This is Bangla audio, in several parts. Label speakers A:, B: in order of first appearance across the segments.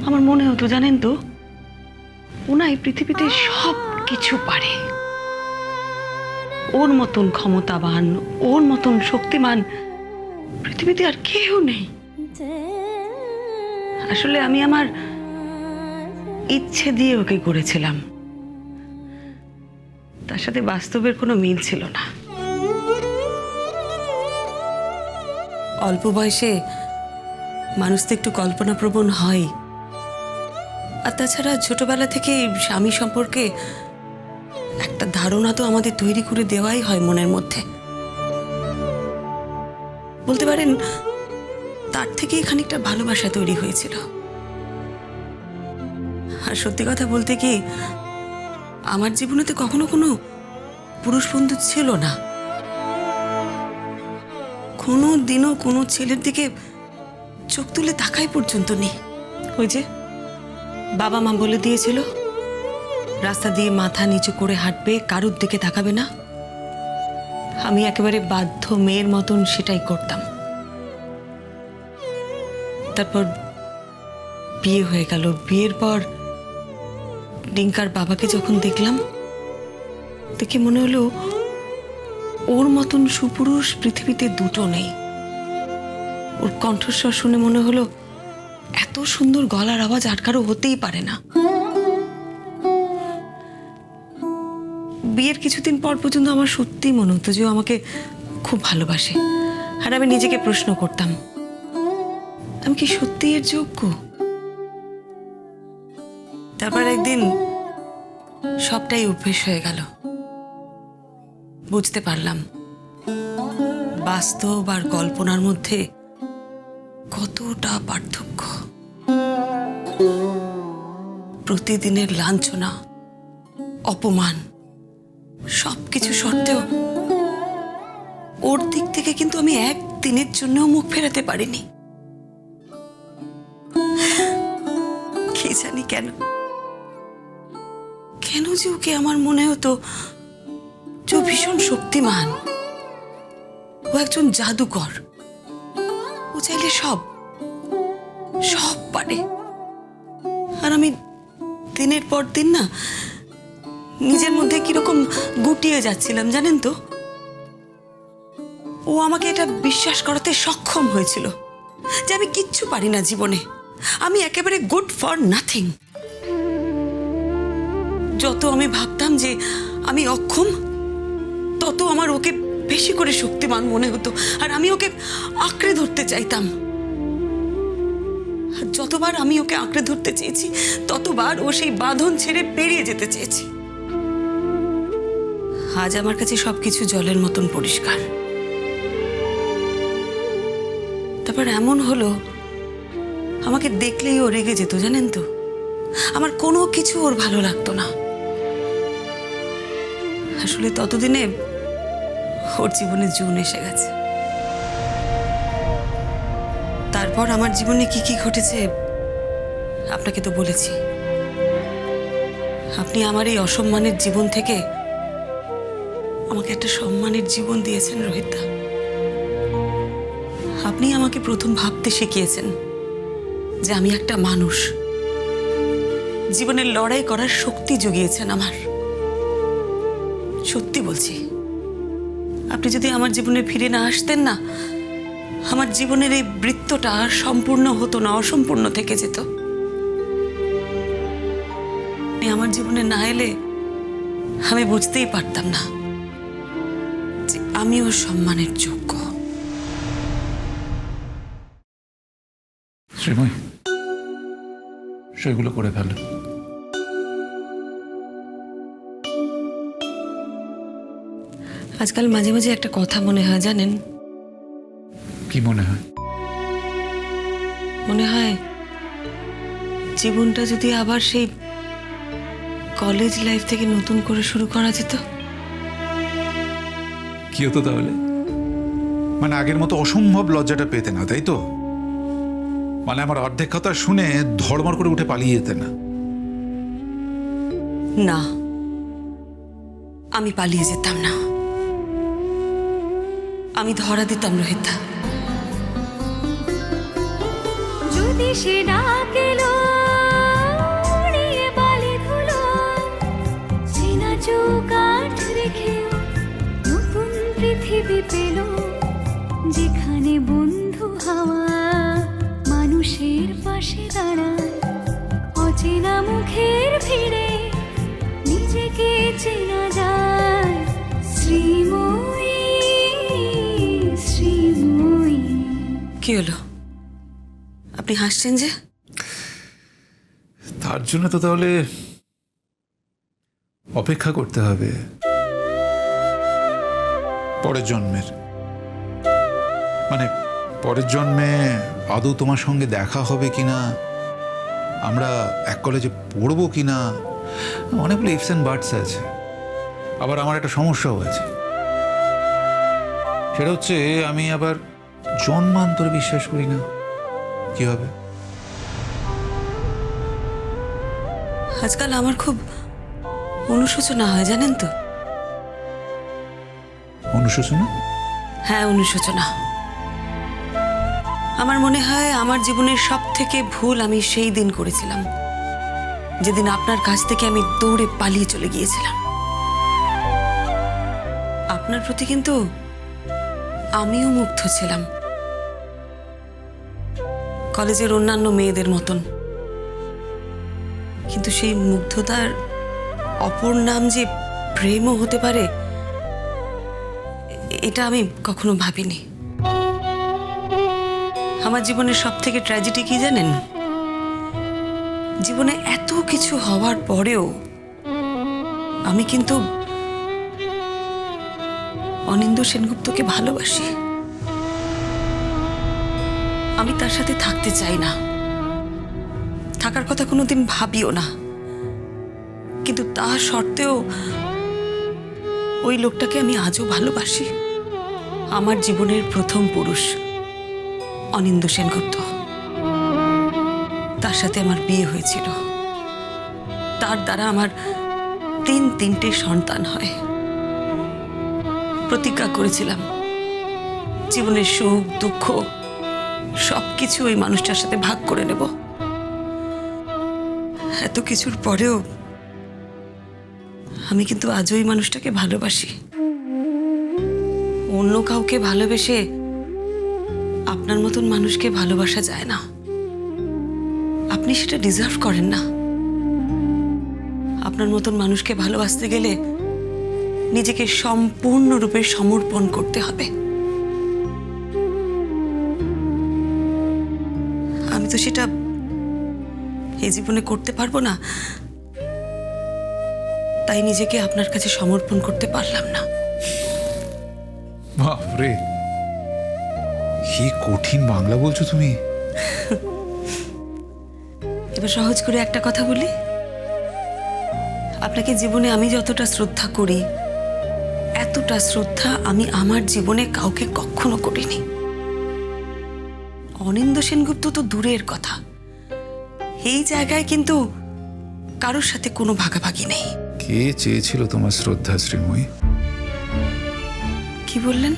A: আমার মনে হতো জানেন তো, ওনা এই পৃথিবীতে সব কিছু পারে। ওর মতন ক্ষমতাবান, ওর মতন শক্তিমান পৃথিবীতে আর কেউ নেই। আসলে আমি আমার ইচ্ছে দিয়ে ওকে গড়েছিলাম, তার সাথে বাস্তবের কোনো মিল ছিল না। অল্প বয়সে মানুষ তো একটু কল্পনাপ্রবণ হয়, আর তাছাড়া ছোটবেলা থেকে স্বামী সম্পর্কে একটা ধারণা তো আমাদের তৈরি করে দেওয়াই হয় মনের মধ্যে। বলতে পারেন তার থেকেই খানিকটা ভালোবাসা তৈরি হয়েছিল। আর সত্যি কথা বলতে কি, আমার জীবনে তো কখনো কোনো পুরুষ বন্ধু ছিল না। কোনো দিনও কোনো ছেলের দিকে চোখ তুলে তাকাই পর্যন্ত নেই। ওই যে বাবা মা বলে দিয়েছিল, রাস্তা দিয়ে মাথা নিচু করে হাঁটবে, কারুর দিকে তাকাবে না। আমি একেবারে বাধ্য মেয়ের মতন সেটাই করতাম। তারপর বিয়ে হয়ে গেল। বিয়ের পর ডিঙ্কার বাবাকে যখন দেখলাম, দেখে মনে হলো ওর মতন সুপুরুষ পৃথিবীতে দুটো নেই। ওর কণ্ঠস্বর শুনে মনে হলো এত সুন্দর গলার আওয়াজ আর কারো হতেই পারে না। বিয়ের কিছুদিন পর পর্যন্ত আমার সত্যিই মনে হতো যে ও আমাকে খুব ভালোবাসে। আর আমি নিজেকে প্রশ্ন করতাম, আমি কি সত্যি এর যোগ্য? তারপর একদিন সবটাই অভ্যেস হয়ে গেল। বুঝতে পারলাম বাস্তব আর কল্পনার মধ্যে কতটা পার্থক্য। প্রতিদিনের লাঞ্ছনা, অপমান সবকিছু সত্ত্বেও ওর দিক থেকে কিন্তু আমি একদিনের জন্য মুখ ফেরাতে পারিনি। কি জানি কেন কেন যে ওকে আমার মনে হতো যে ও ভীষণ শক্তিমান, ও একজন জাদুকর, ও চাইলে সব সব পারে। আর আমি দিনের পর দিন না নিজের মধ্যে কিরকম গুটিয়ে যাচ্ছিলাম জানেন তো। ও আমাকে এটা বিশ্বাস করাতে সক্ষম হয়েছিল যে আমি কিচ্ছু পারি না জীবনে, আমি একেবারে গুড ফর নাথিং। যত আমি ভাবতাম যে আমি অক্ষম, তত আমার ওকে বেশি করে শক্তিমান মনে হতো, আর আমি ওকে আঁকড়ে ধরতে চাইতাম। যতবার আমি ওকে আঁকড়ে ধরতে চেয়েছি, ততবার ও সেই বাঁধন ছেড়ে বেরিয়ে যেতে চেয়েছে। আজ আমার কাছে সবকিছু জলের মতন পরিষ্কার। তারপর এমন হলো, আমাকে দেখলেই ও রেগে যেত জানেন তো। আমার কোনো কিছু ওর ভালো লাগতো না। আসলে ততদিনে ওর জীবনে জুন এসে গেছে। তারপর আমার জীবনে কি কি ঘটেছে আপনাকে তো বলেছি। আপনি আমার এই অসম্মানের জীবন থেকে আমাকে একটা সম্মানের জীবন দিয়েছেন রোহিতদা। আপনি আমাকে প্রথম ভাবতে শিখিয়েছেন যে আমি একটা মানুষ। জীবনের লড়াই করার শক্তি জুগিয়েছেন আমার। সত্যি বলছি, আপনি যদি আমার জীবনে ফিরে না আসতেন না, আমার জীবনের এই বৃত্তটা সম্পূর্ণ হতো না, অসম্পূর্ণ থেকে যেত। আমার জীবনে না এলে আমি বুঝতেই পারতাম না যে আমিও সম্মানের যোগ্য।
B: শ্রীময়, সেগুলো করে ফেলো।
A: আজকাল মাঝে মাঝে একটা কথা মনে হয় জানেন।
B: কি মনে হয়?
A: মনে হয় জীবনটা যদি আবার সেই কলেজ লাইফ থেকে নতুন করে শুরু করা যেত।
B: কি হতো তাহলে? মানে আগের মতো অসম্ভব লজ্জাটা পেতে না, তাই তো? মানে আমার অর্ধেক কথা শুনে ধড়মড় করে উঠে পালিয়ে যেতে না?
A: না, আমি পালিয়ে যেতাম না। আমি ধরা দিতাম রোহিতদা।
C: যদি সে ডাকেলো পাশে দাঁড়ায় অচেনা মুখের ভিড়ে নিজেকে চেনা যায় শ্রীময়ী শ্রীময়ী।
A: কি হলো, আপনি হাসছেন যে?
B: তার জন্য তো তাহলে অপেক্ষা করতে হবে পরের জন্মের। মানে পরের জন্মে আদৌ তোমার সঙ্গে দেখা হবে কিনা, আমরা এক কলেজে পড়বো কিনা, অনেকগুলো ইফস অ্যান্ড বাটস আছে। আবার আমার একটা সমস্যাও আছে, সেটা হচ্ছে আমি আবার জন্মান্তরে বিশ্বাস করি না। কি হবে?
A: আজকাল আমার খুব অনুশোচনা হয়, জানেন তো?
B: অনুশোচনা?
A: হ্যাঁ, অনুশোচনা। আমার মনে হয় আমার জীবনের সব থেকে ভুল আমি সেই দিন করেছিলাম, যেদিন আপনার কাছ থেকে আমি দৌড়ে পালিয়ে চলে গিয়েছিলাম। আপনার প্রতি কিন্তু আমিও মুগ্ধ ছিলাম, কলেজের অন্যান্য মেয়েদের মতন। কিন্তু সেই মুগ্ধতার অপর নাম যে প্রেমও হতে পারে, এটা আমি কখনো ভাবিনি। আমার জীবনের সব থেকে ট্র্যাজেডি কি জানেন? জীবনে এত কিছু হওয়ার পরেও আমি কিন্তু অনিন্দ্য সেনগুপ্তকে ভালোবাসি। আমি তার সাথে থাকতে চাই না, থাকার কথা কোনোদিন ভাবিও না, কিন্তু তা সত্ত্বেও ওই লোকটাকে আমি আজও ভালোবাসি। আমার জীবনের প্রথম পুরুষ অনিন্দ্য সেনগুপ্ত, তার সাথে আমার বিয়ে হয়েছিল, তার দ্বারা আমার তিনটে সন্তান হয়। প্রতিজ্ঞা করেছিলাম জীবনের সুখ দুঃখ সবকিছু ওই মানুষটার সাথে ভাগ করে নেব। এত কিছুর পরেও আমি কিন্তু আজও ওই মানুষটাকে ভালোবাসি। অন্য কাউকে ভালোবেসে আপনার মতন মানুষকে ভালোবাসা যায় না। আপনি সেটা ডিজার্ভ করেন না। আপনার মতন মানুষকে ভালোবাসতে গেলে নিজেকে সম্পূর্ণরূপে সমর্পণ করতে হবে। আমি তো সেটা এই জীবনে করতে পারবো না, তাই নিজেকে আপনার কাছে সমর্পণ করতে পারলাম না।
B: বাপরে, কি কঠিন বাংলা বলছো তুমি।
A: এবার সহজ করে একটা কথা বলি, আপনাকে জীবনে আমি যতটা শ্রদ্ধা করি, এতটা শ্রদ্ধা আমি আমার জীবনে কাউকে কখনো করিনি। অনিন্দ্য সেনগুপ্ত তো দূরের কথা, এই জায়গায় কিন্তু কারোর সাথে কোনো ভাগাভাগি নেই।
B: কে চেয়েছিল তোমার শ্রদ্ধা শ্রীময়ী?
A: কি বললেন?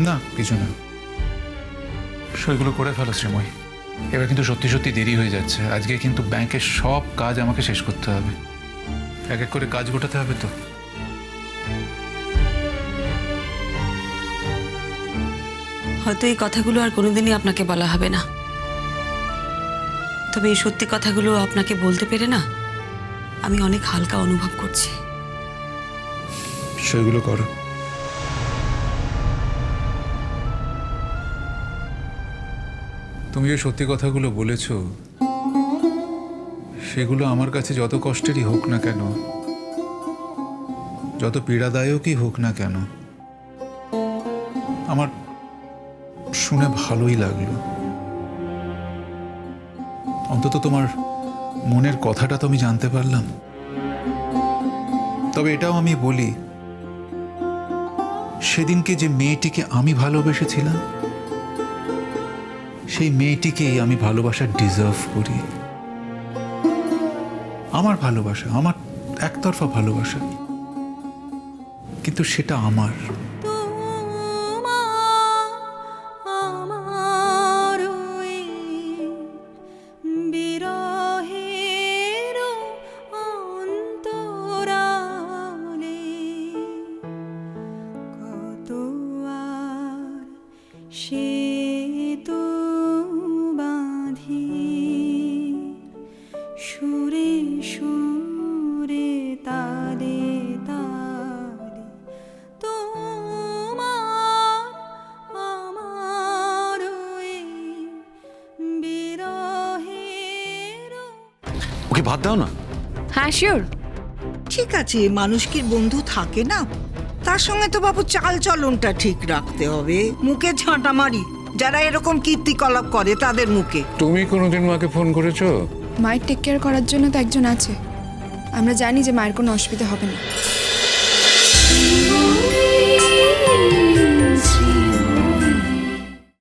B: না, কিছু না। সেগুলো করে ফেলো শ্রীময়ী। এবার কিন্তু সত্যি সত্যি দেরি হয়ে যাচ্ছে। আজকে কিন্তু ব্যাংকের সব কাজ আমাকে শেষ করতে হবে, এক এক করে কাজ গোটাতে হবে। তো
A: হয়তো এই কথাগুলো আর কোনোদিনই আপনাকে বলা হবে না, তবে এই সত্যি কথাগুলো আপনাকে বলতে পেরে না আমি অনেক হালকা অনুভব করছি।
B: সেগুলো করো। তুমি যে সত্যি কথাগুলো বলেছো, সেগুলো আমার কাছে যত কষ্টেরই হোক না কেন, যত পীড়াদায়কই হোক না কেন, আমার শুনে ভালোই লাগলো। অন্তত তোমার মনের কথাটা তো আমি জানতে পারলাম। তবে এটাও আমি বলি, সেদিনকে যে মেয়েটিকে আমি ভালোবেসেছিলাম, সেই মেয়েটিকেই আমি ভালোবাসা ডিজার্ভ করি। আমার ভালোবাসা, আমার একতরফা ভালোবাসা, কিন্তু সেটা আমার।
C: সে তো
D: ভাত দাও না।
E: হ্যাঁ শিওর।
F: ঠিক আছে, মানুষ কি বন্ধু থাকে না? তার সঙ্গে তো বাবু চাল চলনটা ঠিক রাখতে হবে। মুখে ঝাঁটা মারি যারা এরকম কীর্তিকলাপ করে তাদের মুখে।
D: তুমি কোনোদিন মাকে ফোন করেছো?
E: মায়ের টেক কেয়ার করার জন্য তো একজন আছে। আমরা জানি যে মায়ের কোনো অসুবিধা হবে না।
C: শ্রীময়ী